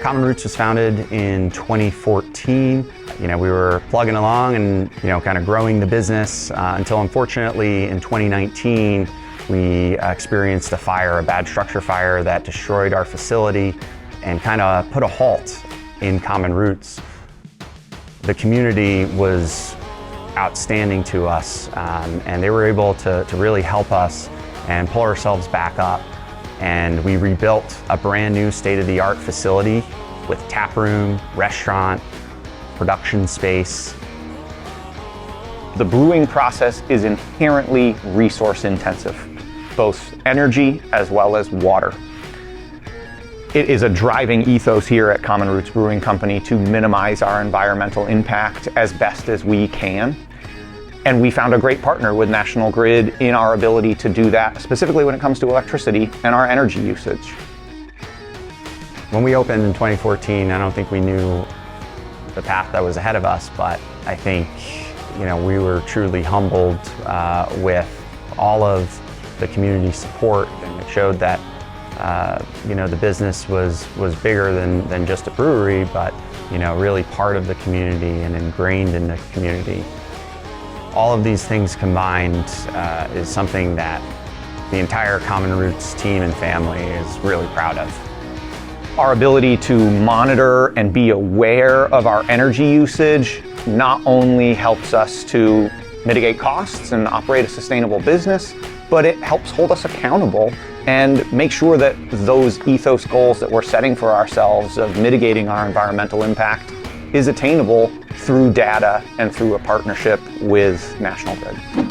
Common Roots was founded in 2014. We were plugging along and kind of growing the business until unfortunately in 2019 we experienced a fire, a bad structure fire that destroyed our facility and kind of put a halt in Common Roots. The community was outstanding to us and they were able to really help us and pull ourselves back up. And we rebuilt a brand new state-of-the-art facility with tap room, restaurant, production space. The brewing process is inherently resource intensive, both energy as well as water. It is a driving ethos here at Common Roots Brewing Company to minimize our environmental impact as best as we can. And we found a great partner with National Grid in our ability to do that, specifically when it comes to electricity and our energy usage. When we opened in 2014, I don't think we knew the path that was ahead of us, but I think we were truly humbled with all of the community support, and it showed that the business was bigger than just a brewery, but really part of the community and ingrained in the community. All of these things combined is something that the entire Common Roots team and family is really proud of. Our ability to monitor and be aware of our energy usage not only helps us to mitigate costs and operate a sustainable business, but it helps hold us accountable and make sure that those ethos goals that we're setting for ourselves of mitigating our environmental impact is attainable through data and through a partnership with National Grid.